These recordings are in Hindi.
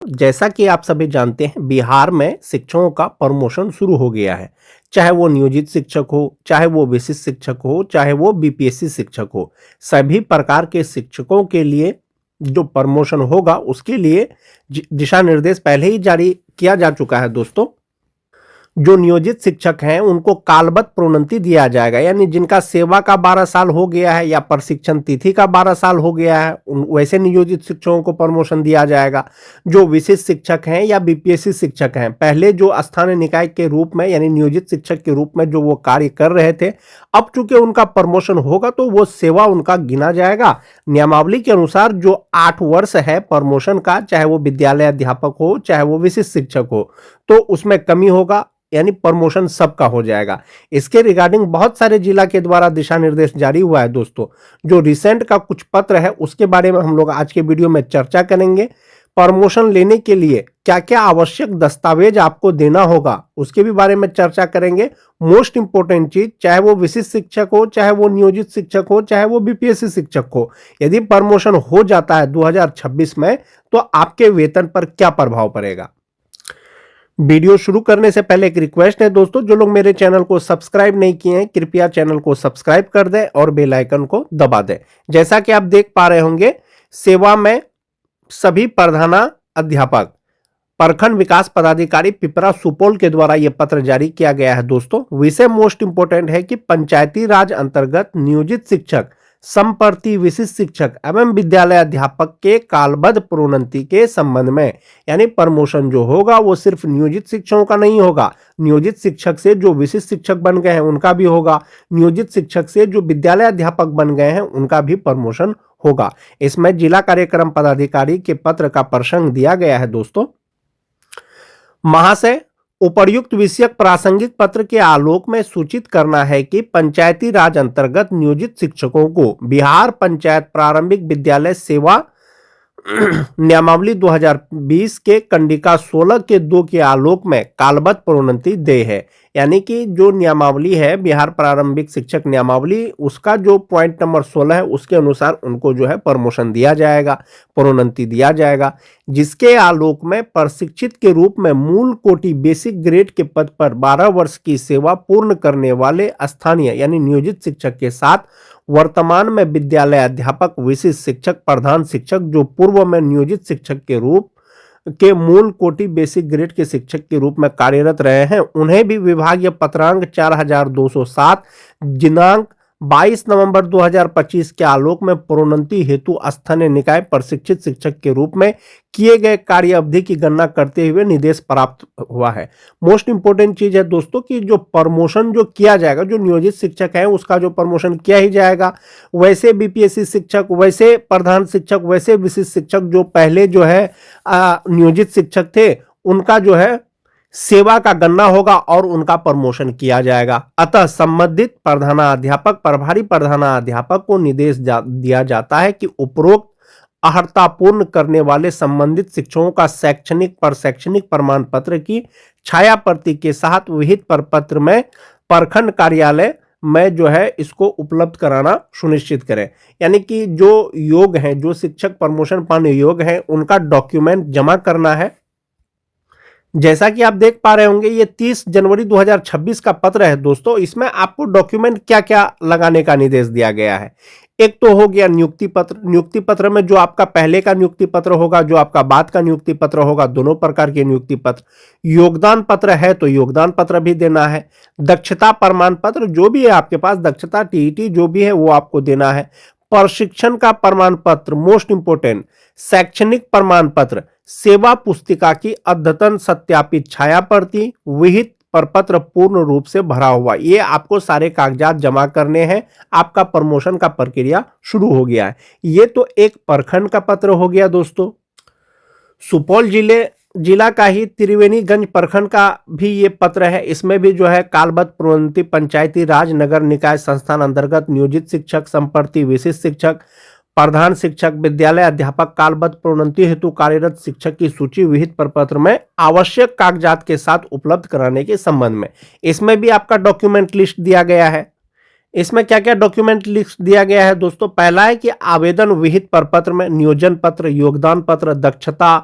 जैसा कि आप सभी जानते हैं, बिहार में शिक्षकों का प्रमोशन शुरू हो गया है। चाहे वो नियोजित शिक्षक हो, चाहे वो विशिष्ट शिक्षक हो, चाहे वो बीपीएससी शिक्षक हो, सभी प्रकार के शिक्षकों के लिए जो प्रमोशन होगा उसके लिए दिशा निर्देश पहले ही जारी किया जा चुका है दोस्तों। जो नियोजित शिक्षक हैं उनको कालबद्ध प्रोन्नति दिया जाएगा, यानी जिनका सेवा का 12 साल हो गया है या प्रशिक्षण तिथि का 12 साल हो गया है, वैसे नियोजित शिक्षकों को प्रमोशन दिया जाएगा। जो विशिष्ट शिक्षक हैं या बीपीएससी शिक्षक हैं, पहले जो स्थानीय निकाय के रूप में यानी नियोजित शिक्षक के रूप में जो वो कार्य कर रहे थे, अब चूंकि उनका प्रमोशन होगा तो वो सेवा उनका गिना जाएगा। नियमावली के अनुसार जो 8 वर्ष है प्रमोशन का, चाहे वो विद्यालय अध्यापक हो चाहे वो विशिष्ट शिक्षक हो, तो उसमें कमी होगा, यानी प्रमोशन सबका हो जाएगा। इसके रिगार्डिंग बहुत सारे जिला के द्वारा दिशा निर्देश जारी हुआ है दोस्तों। जो रिसेंट का कुछ पत्र है उसके बारे में हम लोग आज के वीडियो में चर्चा करेंगे। प्रमोशन लेने के लिए क्या क्या आवश्यक दस्तावेज आपको देना होगा उसके भी बारे में चर्चा करेंगे। मोस्ट इंपोर्टेंट चीज, चाहे वो विशिष्ट शिक्षक हो, चाहे वो नियोजित शिक्षक हो, चाहे वो बीपीएससी शिक्षक हो, यदि प्रमोशन हो जाता है 2026 में तो आपके वेतन पर क्या प्रभाव पड़ेगा। वीडियो शुरू करने से पहले एक रिक्वेस्ट है दोस्तों, जो लोग मेरे चैनल को सब्सक्राइब नहीं किए हैं कृपया चैनल को सब्सक्राइब कर दें और बेल आइकन को दबा दें। जैसा कि आप देख पा रहे होंगे, सेवा में सभी प्रधानाध्यापक प्रखंड विकास पदाधिकारी पिपरा सुपौल के द्वारा यह पत्र जारी किया गया है दोस्तों। विषय मोस्ट इंपोर्टेंट है कि पंचायती राज अंतर्गत नियोजित शिक्षक, संप्रति विशिष्ट शिक्षक एवं विद्यालय अध्यापक के कालबद्ध प्रोन्नति के संबंध में, यानी प्रमोशन जो होगा वो सिर्फ नियोजित शिक्षकों का नहीं होगा, नियोजित शिक्षक से जो विशिष्ट शिक्षक बन गए हैं उनका भी होगा, नियोजित शिक्षक से जो विद्यालय अध्यापक बन गए हैं उनका भी प्रमोशन होगा। इसमें जिला कार्यक्रम पदाधिकारी के पत्र का प्रसंग दिया गया है दोस्तों। महाशय, उपर्युक्त विषयक प्रासंगिक पत्र के आलोक में सूचित करना है कि पंचायती राज अंतर्गत नियोजित शिक्षकों को बिहार पंचायत प्रारंभिक विद्यालय सेवा नियमावली 2020 के कंडिका 16 के 2 के आलोक में कालबद्ध प्रोन्नति दे है। यानी कि जो नियमावली है बिहार प्रारंभिक शिक्षक नियमावली, उसका जो पॉइंट नंबर 16 है उसके अनुसार उनको जो है प्रमोशन दिया जाएगा, प्रोन्नति दिया जाएगा, जिसके आलोक में प्रशिक्षित के रूप में मूल कोटि बेसिक ग्रेड के पद पर 12 वर्ष की सेवा पूर्ण करने वाले स्थानीय यानी नियोजित शिक्षक के साथ वर्तमान में विद्यालय अध्यापक, विशिष्ट शिक्षक, प्रधान शिक्षक जो पूर्व में नियोजित शिक्षक के रूप के मूल कोटि बेसिक ग्रेड के शिक्षक के रूप में कार्यरत रहे हैं, उन्हें भी विभागीय पत्रांक 4207 दिनांक 22 नवंबर 2025 के आलोक में प्रोन्नति हेतु स्थानीय निकाय प्रशिक्षित शिक्षक के रूप में किए गए कार्य अवधि की गणना करते हुए निर्देश प्राप्त हुआ है। मोस्ट इंपोर्टेंट चीज है दोस्तों कि जो प्रमोशन जो किया जाएगा, जो नियोजित शिक्षक है उसका जो प्रमोशन किया ही जाएगा, वैसे बीपीएससी शिक्षक, वैसे प्रधान शिक्षक, वैसे विशिष्ट शिक्षक जो पहले जो है नियोजित शिक्षक थे उनका जो है सेवा का गणना होगा और उनका प्रमोशन किया जाएगा। अतः संबंधित प्रधानाध्यापक, प्रभारी प्रधानाध्यापक को निर्देश दिया जाता है कि उपरोक्त अर्हता पूर्ण करने वाले संबंधित शिक्षकों का शैक्षणिक प्रमाण पत्र की छाया प्रति के साथ विहित प्रपत्र में प्रखंड कार्यालय में जो है इसको उपलब्ध कराना सुनिश्चित करें। यानी कि जो योग्य हैं, जो शिक्षक प्रमोशन पाने योग्य हैं, उनका डॉक्यूमेंट जमा करना है। जैसा कि आप देख पा रहे होंगे, ये 30 जनवरी 2026 का पत्र है दोस्तों। इसमें आपको डॉक्यूमेंट क्या क्या लगाने का निर्देश दिया गया है। एक तो हो गया नियुक्ति पत्र। नियुक्ति पत्र में जो आपका पहले का नियुक्ति पत्र होगा, जो आपका बाद का नियुक्ति पत्र होगा, दोनों प्रकार के नियुक्ति पत्र। योगदान पत्र है तो योगदान पत्र भी देना है। दक्षता प्रमाण पत्र जो भी है आपके पास, दक्षता टीईटी जो भी है वो आपको देना है। प्रशिक्षण का प्रमाण पत्र मोस्ट इंपोर्टेंट, शैक्षणिक प्रमाण पत्र, सेवा पुस्तिका की अद्यतन सत्यापित छाया प्रति, विहित प्रपत्र पूर्ण रूप से भरा हुआ, ये आपको सारे कागजात जमा करने हैं। आपका प्रमोशन का प्रक्रिया शुरू हो गया है। ये तो एक प्रखंड का पत्र हो गया दोस्तों। सुपौल जिला का ही त्रिवेणीगंज प्रखंड का भी ये पत्र है। इसमें भी जो है कालबद्ध प्रोन्नति पंचायती राज नगर निकाय संस्थान अंतर्गत नियोजित शिक्षक, संप्रति विशिष्ट शिक्षक, प्रधान शिक्षक, विद्यालय अध्यापक कालबद्ध प्रोन्नति हेतु कार्यरत शिक्षक की सूची विहित प्रपत्र में आवश्यक कागजात के साथ उपलब्ध कराने के संबंध में। इसमें भी आपका डॉक्यूमेंट लिस्ट दिया गया है। इसमें क्या क्या डॉक्यूमेंट लिस्ट दिया गया है दोस्तों। पहला है कि आवेदन विहित प्रपत्र में नियोजन पत्र, योगदान पत्र, दक्षता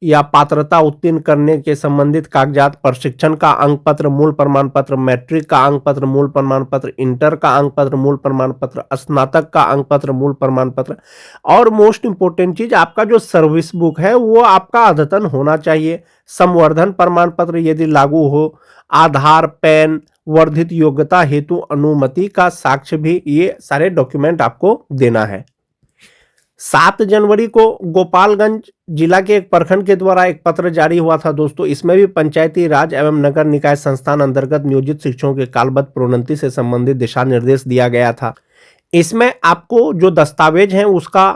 या पात्रता उत्तीर्ण करने के संबंधित कागजात, प्रशिक्षण का अंक पत्र, मूल प्रमाण पत्र, मैट्रिक का अंक पत्र, मूल प्रमाण पत्र, इंटर का अंक पत्र, मूल प्रमाण पत्र, स्नातक का अंक पत्र, मूल प्रमाण पत्र, और मोस्ट इंपोर्टेंट चीज आपका जो सर्विस बुक है वो आपका अद्यतन होना चाहिए। संवर्धन प्रमाण पत्र यदि लागू हो, आधार, पैन, वर्धित योग्यता हेतु अनुमति का साक्ष्य भी, ये सारे डॉक्यूमेंट आपको देना है। 7 जनवरी को गोपालगंज जिला के एक प्रखंड के द्वारा एक पत्र जारी हुआ था दोस्तों। इसमें भी पंचायती राज एवं नगर निकाय संस्थान अंतर्गत नियोजित शिक्षकों के कालबद्ध प्रोन्नति से संबंधित दिशा निर्देश दिया गया था। इसमें आपको जो दस्तावेज हैं उसका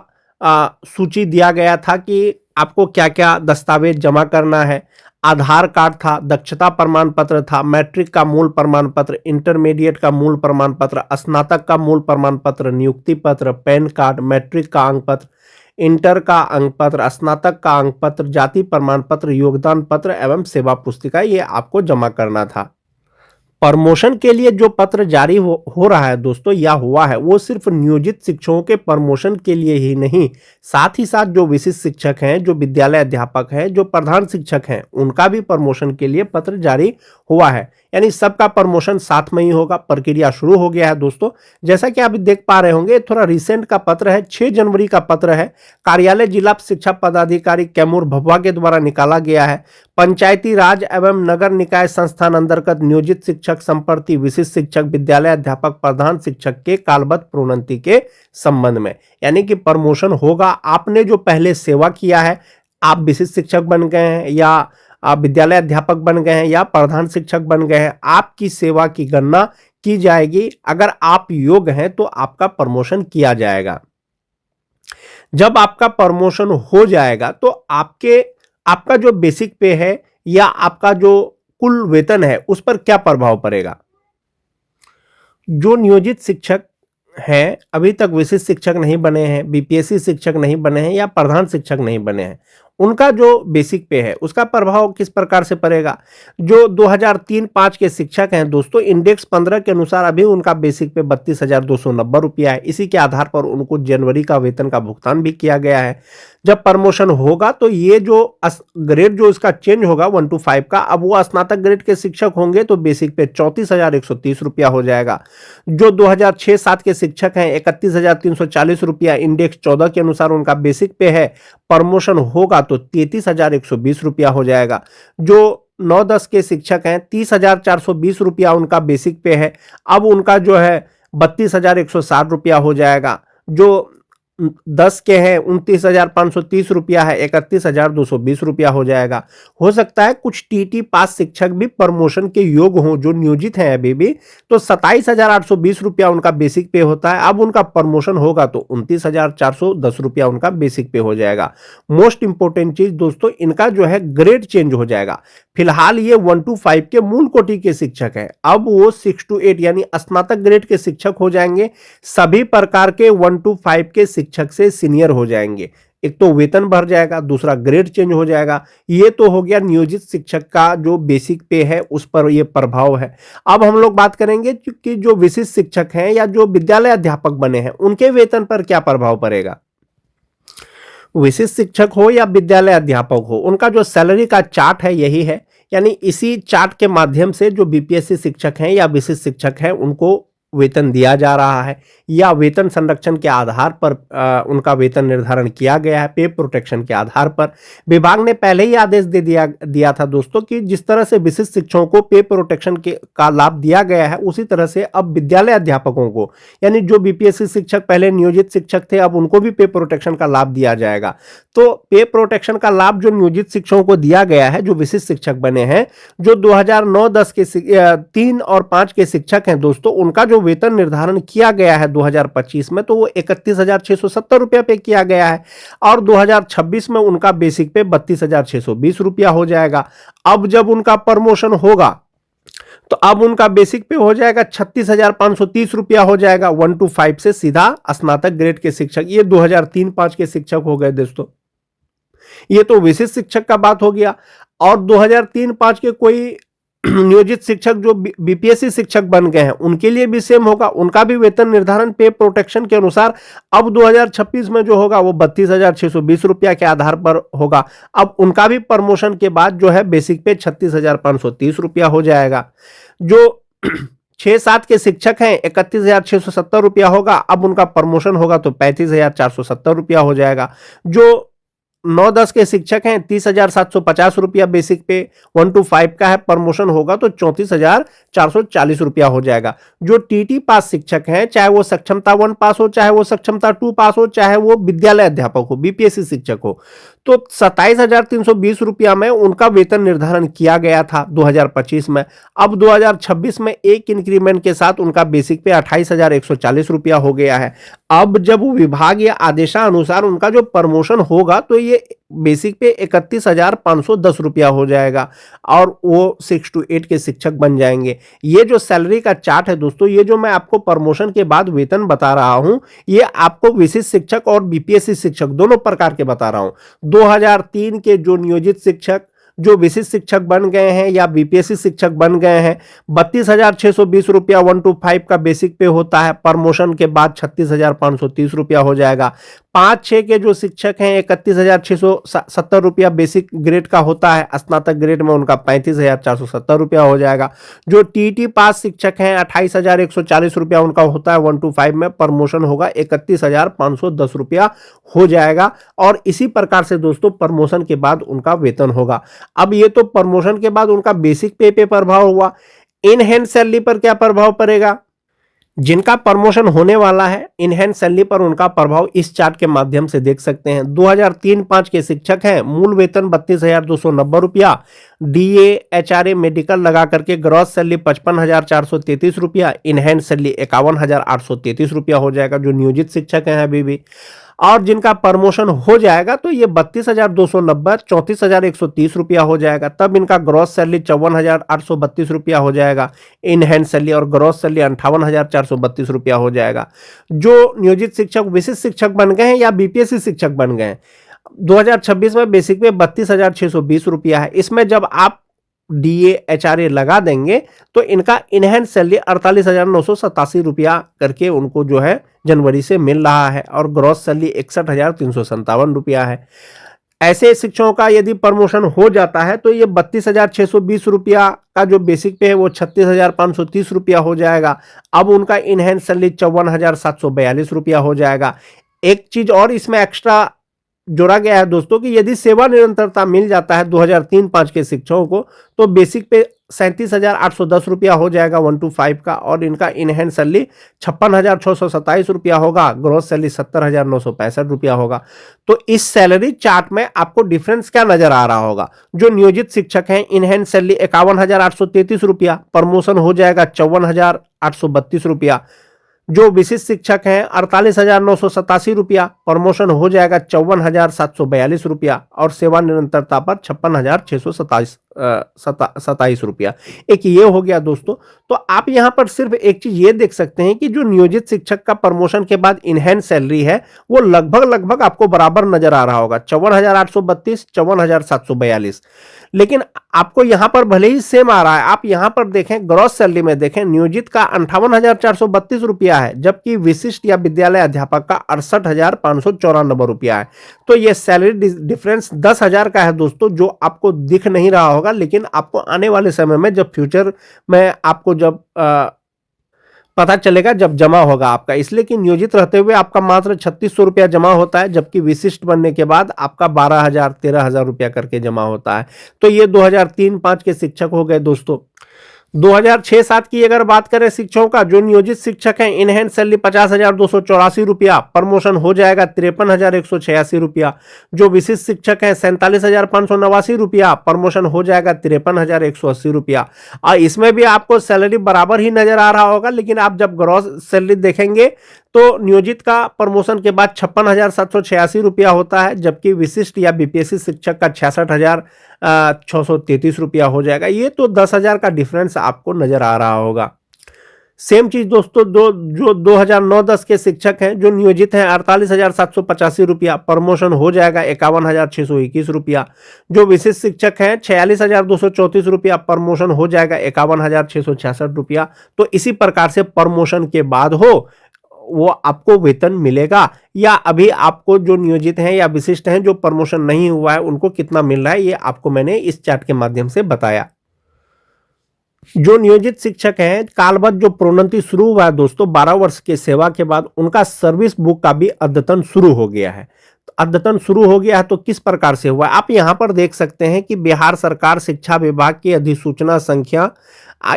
सूची दिया गया था कि आपको क्या क्या दस्तावेज जमा करना है। आधार कार्ड था, दक्षता प्रमाण पत्र था, मैट्रिक का मूल प्रमाण पत्र, इंटरमीडिएट का मूल प्रमाण पत्र, स्नातक का मूल प्रमाण पत्र, नियुक्ति पत्र, पैन कार्ड, मैट्रिक का अंक पत्र, इंटर का अंक पत्र, स्नातक का अंक पत्र, जाति प्रमाण पत्र, योगदान पत्र एवं सेवा पुस्तिका, ये आपको जमा करना था। प्रमोशन के लिए जो पत्र जारी हो रहा है दोस्तों या हुआ है, वो सिर्फ नियोजित शिक्षकों के प्रमोशन के लिए ही नहीं, साथ ही साथ जो विशिष्ट शिक्षक हैं, जो विद्यालय अध्यापक हैं, जो प्रधान शिक्षक हैं, उनका भी प्रमोशन के लिए पत्र जारी हुआ है। यानी सबका प्रमोशन साथ में ही होगा। प्रक्रिया शुरू हो गया है दोस्तों। जैसा कि आप देख पा रहे होंगे, थोड़ा रिसेंट का पत्र है, 6 जनवरी का पत्र है। कार्यालय जिला शिक्षा पदाधिकारी कैमूर भभुआ के द्वारा निकाला गया है। पंचायती राज एवं नगर निकाय संस्थान अंतर्गत नियोजित शिक्षक संप्रति विशिष्ट शिक्षक विद्यालय अध्यापक प्रधान शिक्षक के कालबद्ध प्रोन्नति के संबंध में, यानी कि प्रमोशन होगा। आपने जो पहले सेवा किया है, आप विशिष्ट शिक्षक बन गए हैं या आप विद्यालय अध्यापक बन गए हैं या प्रधान शिक्षक बन गए हैं, आपकी सेवा की गणना की जाएगी। अगर आप योग्य हैं तो आपका प्रमोशन किया जाएगा। जब आपका प्रमोशन हो जाएगा तो आपका जो बेसिक पे है या आपका जो कुल वेतन है उस पर क्या प्रभाव पड़ेगा। जो नियोजित शिक्षक हैं, अभी तक विशिष्ट शिक्षक नहीं बने हैं, बीपीएससी शिक्षक नहीं बने हैं या प्रधान शिक्षक नहीं बने हैं, उनका जो बेसिक पे है उसका प्रभाव किस प्रकार से पड़ेगा। जो 2003-05 के शिक्षक हैं दोस्तों, इंडेक्स 15 के अनुसार अभी उनका बेसिक पे 32,290 रुपया है। इसी के आधार पर उनको जनवरी का वेतन का भुगतान भी किया गया है। जब प्रमोशन होगा तो ये जो ग्रेड जो इसका चेंज होगा 1 to 5 का, अब वो स्नातक ग्रेड के शिक्षक होंगे तो बेसिक पे 34,130 रुपया हो जाएगा। जो 2006-07 के शिक्षक हैं 31,340 रुपया इंडेक्स 14 के अनुसार उनका बेसिक पे है। प्रमोशन होगा तो 33,120 रुपया हो जाएगा। जो 9-10 के शिक्षक हैं 30,420 रुपया उनका बेसिक पे है, अब उनका जो है 32,160 रुपया हो जाएगा। जो 10 के हैं 29,530 रुपया है, 31,220 रुपया हो जाएगा। हो सकता है कुछ टीटी पास शिक्षक भी प्रमोशन के योग्य हों जो नियोजित हैं अभी भी, तो 27,820 रुपया उनका बेसिक पे होता है। अब उनका प्रमोशन होगा तो 29,410 रुपया उनका बेसिक पे हो जाएगा। मोस्ट इंपोर्टेंट चीज दोस्तों, इनका जो है ग्रेड चेंज हो जाएगा। फिलहाल ये 1 to 5 के मूल कोटि के शिक्षक हैं, अब वो 6 to 8 यानी स्नातक ग्रेड के शिक्षक हो जाएंगे। सभी प्रकार के 1 to 5 के शिक्षक से सीनियर हो जाएंगे। एक तो वेतन बढ़ जाएगा, दूसरा ग्रेड चेंज हो जाएगा। ये तो हो गया नियोजित शिक्षक का जो बेसिक पे है उस पर ये प्रभाव है। अब हम लोग बात करेंगे कि जो विशिष्ट शिक्षक हैं या जो विद्यालय अध्यापक बने हैं उनके वेतन पर क्या प्रभाव पड़ेगा। विशिष्ट शिक्षक हो या विद्यालय अध्यापक हो, उनका जो सैलरी का चार्ट है यही है। यानी इसी चार्ट के माध्यम से जो बीपीएससी शिक्षक हैं या विशिष्ट शिक्षक हैं उनको वेतन दिया जा रहा है या वेतन संरक्षण के आधार पर उनका वेतन निर्धारण किया गया है। पे प्रोटेक्शन के आधार पर विभाग ने पहले ही आदेश दे दिया था दोस्तों कि जिस तरह से विशिष्ट शिक्षकों को पे प्रोटेक्शन का लाभ दिया गया है, उसी तरह से अब विद्यालय अध्यापकों को, यानी जो बीपीएससी शिक्षक पहले नियोजित शिक्षक थे, अब उनको भी पे प्रोटेक्शन का लाभ दिया जाएगा। तो पे प्रोटेक्शन का लाभ जो नियोजित शिक्षकों को दिया गया है, जो विशिष्ट शिक्षक बने हैं, जो 2009-10 के 3 और 5 के शिक्षक हैं दोस्तों, उनका जो वेतन निर्धारण किया गया है 2025 में, तो वो 31,670 रुपया पे किया गया है और 2026 में उनका बेसिक पे 32,620 रुपया हो जाएगा। अब जब उनका प्रमोशन होगा तो अब उनका बेसिक पे हो जाएगा 36,530 रुपया हो जाएगा। 1 to 5 से सीधा स्नातक ग्रेड के शिक्षक, ये 2003-05 के शिक्षक हो गए दोस्तों। ये तो विशिष्ट शिक्षक का बात हो गया। और 2003-05 के कोई नियोजित शिक्षक जो बीपीएससी शिक्षक बन गए हैं उनके लिए भी सेम होगा, उनका भी वेतन निर्धारण पे प्रोटेक्शन के अनुसार अब 2026 में जो होगा वो 32,620 रुपया के आधार पर होगा। अब उनका भी प्रमोशन के बाद जो है बेसिक पे 36,530 रुपया हो जाएगा। जो 6-7 के शिक्षक हैं 31,670 रुपया होगा, अब उनका प्रमोशन होगा तो 35,470 रुपया हो जाएगा। जो 9-10 के शिक्षक हैं 30,750 रुपया बेसिक पे, 1 to 5 का है, प्रमोशन होगा तो 34,440 रुपया हो जाएगा। जो टीटी पास शिक्षक हैं, चाहे वो सक्षमता 1 पास हो, चाहे वो सक्षमता 2 पास हो, चाहे वो विद्यालय अध्यापक हो, बीपीएससी शिक्षक हो, तो 27,320 रुपया में उनका वेतन निर्धारण किया गया था 2025 में। अब 2026 में एक इंक्रीमेंट के साथ उनका बेसिक पे 28,140 रुपया हो गया है। अब जब विभाग या आदेशानुसार उनका जो प्रमोशन होगा तो ये बेसिक पे 31,510 रुपया हो जाएगा और वो 6 to 8 के शिक्षक बन जाएंगे। ये जो सैलरी का चार्ट है दोस्तों, ये जो मैं आपको प्रमोशन के बाद वेतन बता रहा हूं, ये आपको विशिष्ट शिक्षक और बीपीएससी शिक्षक दोनों प्रकार के बता रहा हूं। 2003 के जो नियोजित शिक्षक जो विशिष्ट शिक्षक बन गए हैं या बीपीएससी शिक्षक बन गए हैं, 32,620 रुपया 1 to 5 का बेसिक पे होता है, प्रमोशन के बाद 36,530 रुपया हो जाएगा। 5-6 के जो शिक्षक हैं 31,670 रुपया बेसिक ग्रेड का होता है, स्नातक ग्रेड में उनका 35,470 रुपया हो जाएगा। जो टीटी पास शिक्षक हैं 28,140 रुपया उनका होता है, 1 to 5 में प्रमोशन होगा 31,510 रुपया हो जाएगा। और इसी प्रकार से दोस्तों प्रमोशन के बाद उनका वेतन होगा। अब ये तो प्रमोशन के बाद उनका बेसिक पे प्रभाव हुआ। इन हैंड सैलरी पर क्या प्रभाव पड़ेगा? जिनका प्रमोशन होने वाला है इन हैंड सैलरी पर उनका प्रभाव इस चार्ट के माध्यम से देख सकते हैं। 2003-5 के शिक्षक हैं, मूल वेतन 32,290 रुपया, डीए एचआरए मेडिकल लगा करके ग्रॉस सैलरी 55,433 रुपया, इन हैंड सैलरी 51,833 रुपया हो जाएगा जो नियोजित शिक्षक हैं अभी भी। और जिनका प्रमोशन हो जाएगा तो ये 32,290 34,130 रुपया हो जाएगा, तब इनका ग्रॉस सैलरी 54,832 रुपया हो जाएगा, इन हैंड सैलरी और ग्रॉस सैलरी 58,432 रुपया हो जाएगा। जो नियोजित शिक्षक विशिष्ट शिक्षक बन गए हैं या बीपीएससी शिक्षक बन गए हैं, 2026 में बेसिक में 32,620 रुपया है। इसमें जब आप डीए एचआरए लगा देंगे तो इनका इनहैंड सैलरी 48,987 रुपया करके उनको जो है जनवरी से मिल रहा है और ग्रॉस सैलरी 61,357 रुपया है। ऐसे शिक्षकों का यदि प्रमोशन हो जाता है तो ये 32,620 रुपया का जो बेसिक पे है वो 36,530 रुपया हो जाएगा। अब उनका इनहैंड सैलरी 54,742 रुपया हो जाएगा। एक चीज और इसमें एक्स्ट्रा जोड़ा गया है दोस्तों कि यदि सेवा निरंतरता मिल जाता है 2003-5 के शिक्षकों को तो बेसिक पे 37,810 रुपया हो जाएगा 1 to 5 का, और इनका इनहैंड सैलरी 56,627 रुपया होगा, ग्रॉस सैलरी 70,965 रुपया होगा। तो इस सैलरी चार्ट में आपको डिफरेंस क्या नजर आ रहा होगा? जो नियोजित शिक्षक हैं इनहैंड सैलरी 51,833 रुपया, प्रमोशन हो जाएगा 54,832 रुपया। जो विशिष्ट शिक्षक हैं 48,987 रुपया, प्रमोशन हो जाएगा 54,742 रुपया और सेवा निरंतरता पर 56,627 रुपया। एक ये हो गया दोस्तों। तो आप यहां पर सिर्फ एक चीज ये देख सकते हैं कि जो नियोजित शिक्षक का प्रमोशन के बाद इनहैंड सैलरी है वो लगभग आपको बराबर नजर आ रहा होगा, 54,832 54,742। लेकिन आपको यहां पर भले ही सेम आ रहा है, आप यहां पर देखें ग्रॉस सैलरी में देखें नियोजित का 58,432 रुपया है, जबकि विशिष्ट या विद्यालय अध्यापक का 68,594 रुपया है। तो ये सैलरी डिफरेंस 10,000 का है दोस्तों, जो आपको दिख नहीं रहा होगा, लेकिन आपको आने वाले समय में जब फ्यूचर में आपको जब पता चलेगा जब जमा होगा आपका, इसलिए कि नियोजित रहते हुए आपका मात्र 3600 रुपया जमा होता है, जबकि विशिष्ट बनने के बाद आपका 12,000 13,000 रुपया करके जमा होता है। तो ये 2003-5 के शिक्षक हो गए दोस्तों। 2006-7 की अगर बात करें शिक्षकों का, जो नियोजित शिक्षक हैं इनहैंड सैलरी 50,284 रुपया, प्रमोशन हो जाएगा 53,186 रुपया। जो विशिष्ट शिक्षक हैं 47,589 रुपया, प्रमोशन हो जाएगा 53,180 रुपया। और इसमें भी आपको सैलरी बराबर ही नजर आ रहा होगा, लेकिन आप जब ग्रॉस सैलरी देखेंगे तो नियोजित का प्रमोशन के बाद 56,786 रुपया होता है, जबकि विशिष्ट या बीपीएससी शिक्षक का 66,633 रुपया हो जाएगा। ये तो 10,000 का डिफरेंस आपको नजर आ रहा होगा। सेम चीज दोस्तों जो 2009-10 के शिक्षक हैं जो नियोजित हैं 48,785 रुपया, प्रमोशन हो जाएगा 51,621 रुपया। जो विशिष्ट शिक्षक हैं 46,234 रुपया, प्रमोशन हो जाएगा 51,666 रुपया। तो इसी प्रकार से प्रमोशन के बाद हो वो आपको वेतन मिलेगा, या अभी आपको जो नियोजित हैं या विशिष्ट हैं जो प्रमोशन नहीं हुआ है उनको कितना मिल रहा है, ये आपको मैंने इस चार्ट के माध्यम से बताया। जो नियोजित शिक्षक हैं कालबद्ध जो प्रोन्नति शुरू हुआ है दोस्तों 12 वर्ष के सेवा के बाद, उनका सर्विस बुक का भी अद्यतन शुरू हो गया है। तो अद्यतन शुरू हो गया है तो किस प्रकार से हुआ है आप यहां पर देख सकते हैं कि बिहार सरकार शिक्षा विभाग की अधिसूचना संख्या,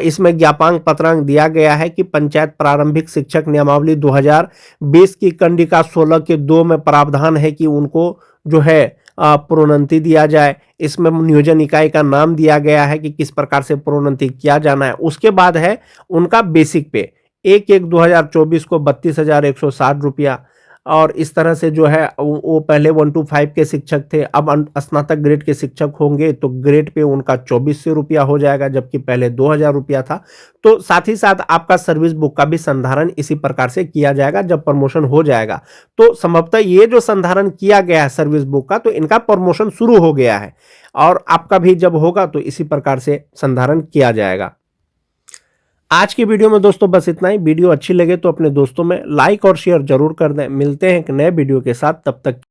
इसमें ज्ञापांक पत्रांक दिया गया है कि पंचायत प्रारंभिक शिक्षक नियमावली 2020 की कंडिका 16 के 2 में प्रावधान है कि उनको जो है प्रोन्नति दिया जाए। इसमें नियोजन इकाई का नाम दिया गया है कि किस प्रकार से प्रोन्नति किया जाना है। उसके बाद है उनका बेसिक पे 1/1/2024 को 32,160 रुपया, और इस तरह से जो है वो पहले 1 to 5 के शिक्षक थे, अब स्नातक ग्रेड के शिक्षक होंगे तो ग्रेड पे उनका 2400 रुपया हो जाएगा, जबकि पहले 2,000 रुपया था। तो साथ ही साथ आपका सर्विस बुक का भी संधारण इसी प्रकार से किया जाएगा जब प्रमोशन हो जाएगा। तो संभवतः ये जो संधारण किया गया है सर्विस बुक का, तो इनका प्रमोशन शुरू हो गया है, और आपका भी जब होगा तो इसी प्रकार से संधारण किया जाएगा। आज की वीडियो में दोस्तों बस इतना ही। वीडियो अच्छी लगे तो अपने दोस्तों में लाइक और शेयर जरूर कर दें। मिलते हैं एक नए वीडियो के साथ, तब तक